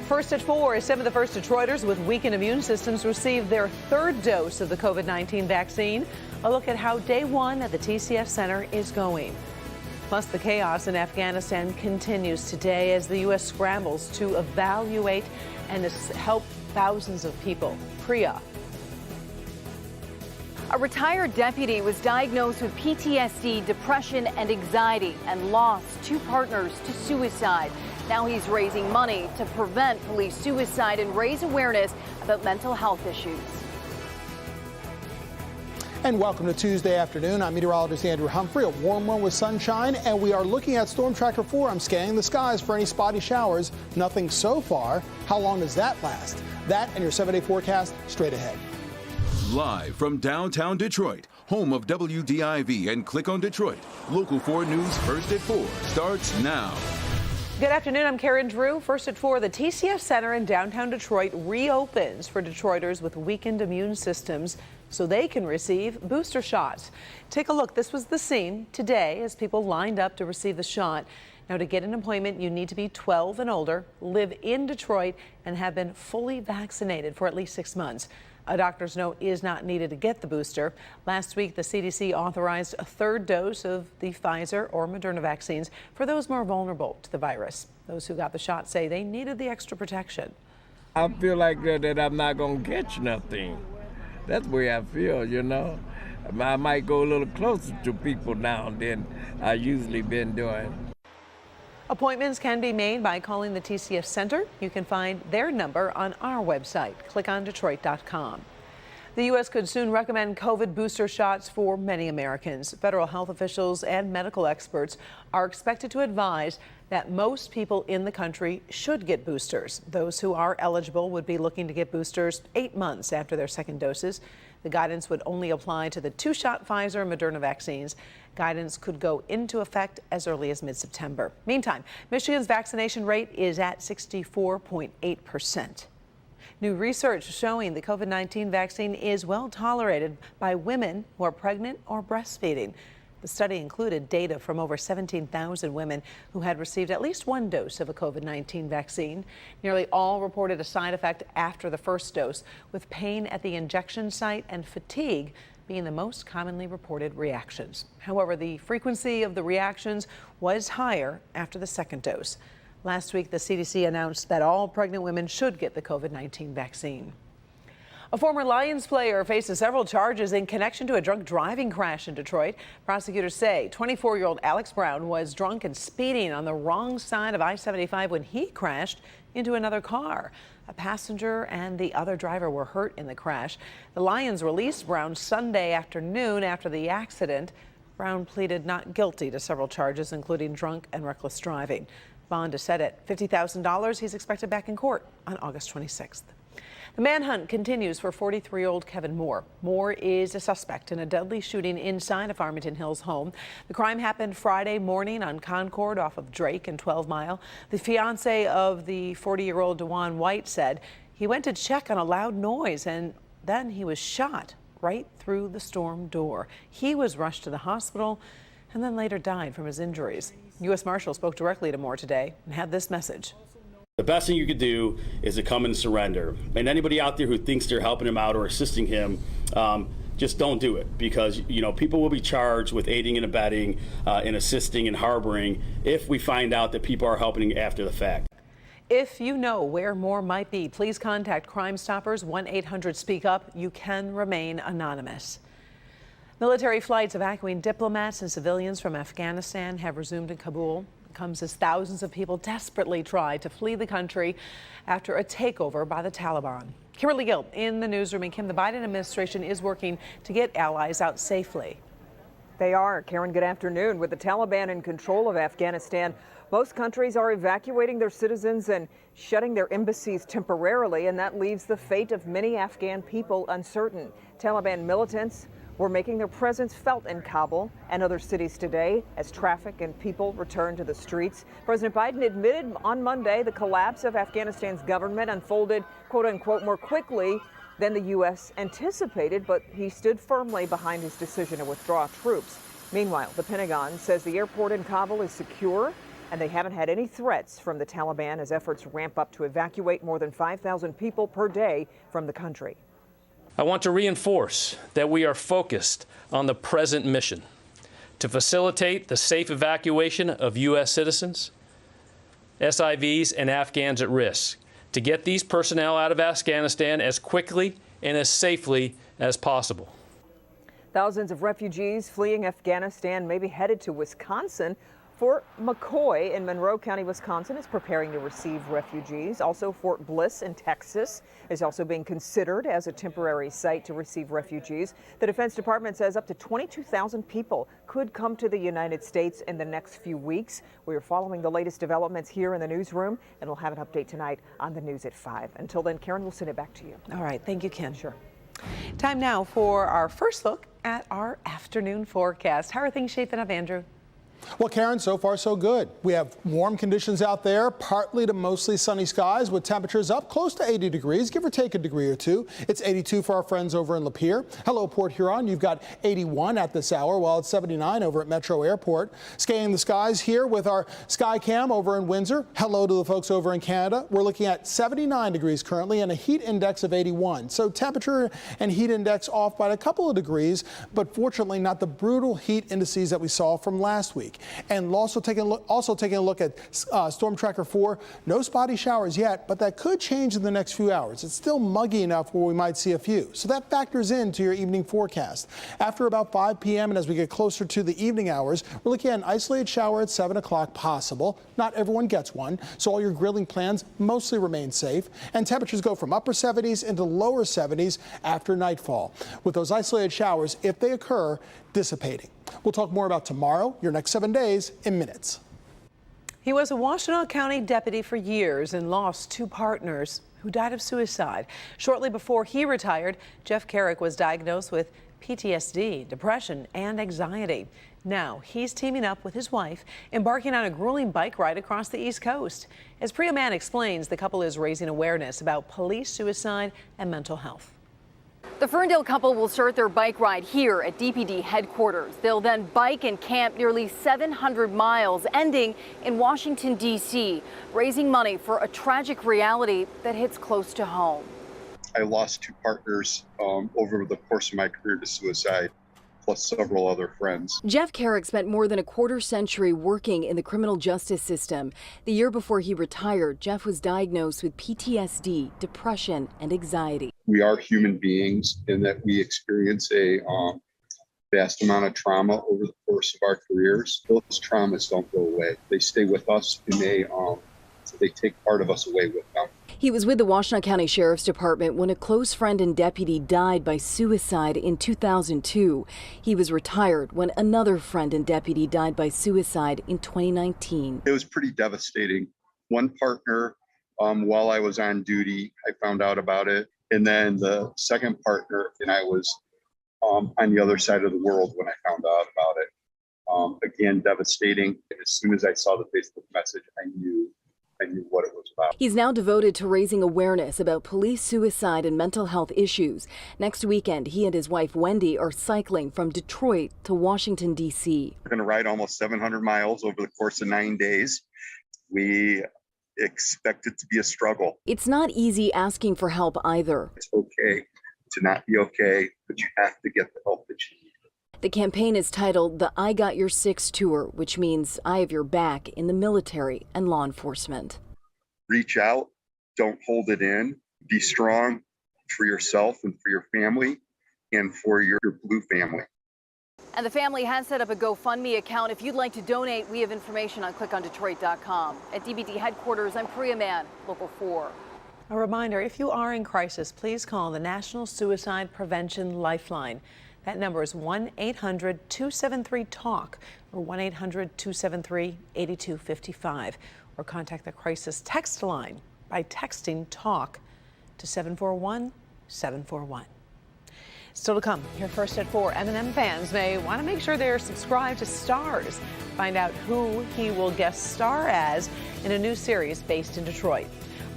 First at 4, some of the first Detroiters with weakened immune systems received their third dose of the COVID-19 vaccine. A look at how day one at the TCF Center is going. Plus, the chaos in Afghanistan continues today as the U.S. scrambles to evaluate and help thousands of people. Priya. A retired deputy was diagnosed with PTSD, depression, and anxiety and lost 2 partners to suicide. Now he's raising money to prevent police suicide and raise awareness about mental health issues. And welcome to Tuesday afternoon. I'm meteorologist Andrew Humphrey. A warm one with sunshine, and we are looking at Storm Tracker 4. I'm scanning the skies for any spotty showers. Nothing so far. How long does that last? That and your 7-day forecast straight ahead. Live from downtown Detroit, home of WDIV and Click on Detroit. Local 4 News First at 4 starts now. Good afternoon. I'm Karen Drew. First at 4, the TCF Center in downtown Detroit reopens for Detroiters with weakened immune systems so they can receive booster shots. Take a look. This was the scene today as people lined up to receive the shot. Now, to get an appointment, you need to be 12 and older, live in Detroit, and have been fully vaccinated for at least 6 months. A doctor's note is not needed to get the booster. Last week, the CDC authorized a third dose of the Pfizer or Moderna vaccines for those more vulnerable to the virus. Those who got the shot say they needed the extra protection. I feel like that I'm not going to catch nothing. That's the way I feel, you know. I might go a little closer to people now than I usually been doing. Appointments can be made by calling the TCF Center. You can find their number on our website, clickondetroit.com. The U.S. could soon recommend COVID booster shots for many Americans. Federal health officials and medical experts are expected to advise that most people in the country should get boosters. Those who are eligible would be looking to get boosters 8 months after their second doses. The guidance would only apply to the 2-shot Pfizer and Moderna vaccines. Guidance could go into effect as early as mid-September. Meantime, Michigan's vaccination rate is at 64.8%. New research showing the COVID-19 vaccine is well tolerated by women who are pregnant or breastfeeding. The study included data from over 17,000 women who had received at least 1 dose of a COVID-19 vaccine. Nearly all reported a side effect after the first dose, with pain at the injection site and fatigue being the most commonly reported reactions. However, the frequency of the reactions was higher after the second dose. Last week, the CDC announced that all pregnant women should get the COVID-19 vaccine. A former Lions player faces several charges in connection to a drunk driving crash in Detroit. Prosecutors say 24-year-old Alex Brown was drunk and speeding on the wrong side of I-75 when he crashed into another car. A passenger and the other driver were hurt in the crash. The Lions released Brown Sunday afternoon after the accident. Brown pleaded not guilty to several charges, including drunk and reckless driving. Bond is set at $50,000. He's expected back in court on August 26th. The manhunt continues for 43-year-old Kevin Moore. Moore is a suspect in a deadly shooting inside a Farmington Hills home. The crime happened Friday morning on Concord off of Drake and 12 Mile. The fiance of the 40-year-old DeJuan White said he went to check on a loud noise and then he was shot right through the storm door. He was rushed to the hospital and then later died from his injuries. U.S. Marshal spoke directly to Moore today and had this message. The best thing you could do is to come and surrender. And anybody out there who thinks they're helping him out or assisting him, just don't do it, because people will be charged with aiding and abetting and assisting and harboring if we find out that people are helping after the fact. If you know where Moore might be, please contact Crime Stoppers 1-800-SPEAK-UP. You can remain anonymous. Military flights evacuating diplomats and civilians from Afghanistan have resumed in Kabul. It comes as thousands of people desperately try to flee the country after a takeover by the Taliban. Kimberly Gill in the newsroom. And Kim, the Biden administration is working to get allies out safely. They are. Karen, good afternoon. With the Taliban in control of Afghanistan, most countries are evacuating their citizens and shutting their embassies temporarily, and that leaves the fate of many Afghan people uncertain. Taliban militants were making their presence felt in Kabul and other cities today as traffic and people return to the streets. President Biden admitted on Monday the collapse of Afghanistan's government unfolded, quote unquote, more quickly than the U.S. anticipated, but he stood firmly behind his decision to withdraw troops. Meanwhile, the Pentagon says the airport in Kabul is secure And they haven't had any threats from the Taliban as efforts ramp up to evacuate more than 5,000 people per day from the country. I want to reinforce that we are focused on the present mission to facilitate the safe evacuation of U.S. citizens, SIVs, and Afghans at risk, to get these personnel out of Afghanistan as quickly and as safely as possible. Thousands of refugees fleeing Afghanistan may be headed to Wisconsin. Fort McCoy in Monroe County, Wisconsin is preparing to receive refugees. Also, Fort Bliss in Texas is also being considered as a temporary site to receive refugees. The Defense Department says up to 22,000 people could come to the United States in the next few weeks. We are following the latest developments here in the newsroom, and we'll have an update tonight on the news at 5. Until then, Karen, we'll send it back to you. All right. Thank you, Ken. Sure. Time now for our first look at our afternoon forecast. How are things shaping up, Andrew? Well, Karen, so far so good. We have warm conditions out there, partly to mostly sunny skies with temperatures up close to 80 degrees, give or take a degree or two. It's 82 for our friends over in Lapeer. Hello, Port Huron. You've got 81 at this hour, while it's 79 over at Metro Airport. Scanning the skies here with our sky cam over in Windsor. Hello to the folks over in Canada. We're looking at 79 degrees currently and a heat index of 81. So temperature and heat index off by a couple of degrees, but fortunately not the brutal heat indices that we saw from last week. And also taking a look at Storm Tracker 4. No spotty showers yet, but that could change in the next few hours. It's still muggy enough where we might see a few. So that factors into your evening forecast. After about 5 p.m. and as we get closer to the evening hours, we're looking at an isolated shower at 7 o'clock possible. Not everyone gets one, so all your grilling plans mostly remain safe. And temperatures go from upper 70s into lower 70s after nightfall, with those isolated showers, if they occur, dissipating. We'll talk more about tomorrow, your next 7 days, in minutes. He was a Washtenaw County deputy for years and lost 2 partners who died of suicide. Shortly before he retired, Jeff Carrick was diagnosed with PTSD, depression, and anxiety. Now he's teaming up with his wife, embarking on a grueling bike ride across the East Coast. As Priya Mann explains, the couple is raising awareness about police suicide and mental health. The Ferndale couple will start their bike ride here at DPD headquarters. They'll then bike and camp nearly 700 miles, ending in Washington, D.C., raising money for a tragic reality that hits close to home. I lost 2 partners over the course of my career to suicide, plus several other friends. Jeff Carrick spent more than a quarter century working in the criminal justice system. The year before he retired, Jeff was diagnosed with PTSD, depression, and anxiety. We are human beings in that we experience a vast amount of trauma over the course of our careers. Those traumas don't go away. They stay with us, and they take part of us away with them. He was with the Washtenaw County Sheriff's Department when a close friend and deputy died by suicide in 2002. He was retired when another friend and deputy died by suicide in 2019. It was pretty devastating. One partner, while I was on duty, I found out about it. And then the second partner, and I was on the other side of the world when I found out about it. Again, devastating. As soon as I saw the Facebook message, I knew what it was about. He's now devoted to raising awareness about police suicide and mental health issues. Next weekend, he and his wife, Wendy, are cycling from Detroit to Washington, D.C. We're going to ride almost 700 miles over the course of 9 days. We expect it to be a struggle. It's not easy asking for help either. It's okay to not be okay, but you have to get the help that you need. The campaign is titled the I Got Your Six Tour, which means I have your back in the military and law enforcement. Reach out, don't hold it in, be strong for yourself and for your family and for your blue family. And the family has set up a GoFundMe account. If you'd like to donate, we have information on clickondetroit.com. At DPD headquarters, I'm Priya Mann, Local 4. A reminder, if you are in crisis, please call the National Suicide Prevention Lifeline. That number is 1-800-273-TALK or 1-800-273-8255, or contact the crisis text line by texting TALK to 741-741. Still to come, here first at 4, Eminem fans may want to make sure they're subscribed to Stars. Find out who he will guest star as in a new series based in Detroit.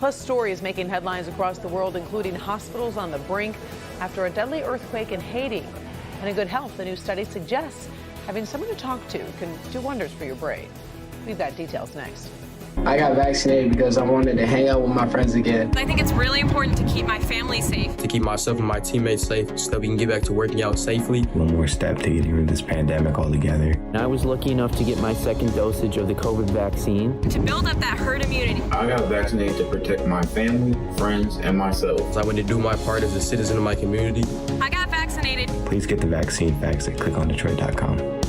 Plus, stories making headlines across the world, including hospitals on the brink after a deadly earthquake in Haiti. And in good health, the new study suggests having someone to talk to can do wonders for your brain. We've got details next. I got vaccinated because I wanted to hang out with my friends again. I think it's really important to keep my family safe. To keep myself and my teammates safe so that we can get back to working out safely. One more step to getting rid of this pandemic altogether. I was lucky enough to get my second dosage of the COVID vaccine. To build up that herd immunity. I got vaccinated to protect my family, friends, and myself. I want to do my part as a citizen of my community. I got vaccinated. Please get the vaccine facts at clickondetroit.com.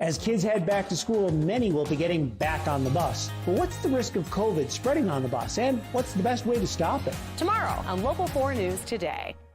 As kids head back to school, many will be getting back on the bus. But what's the risk of COVID spreading on the bus, and what's the best way to stop it? Tomorrow on Local 4 News Today.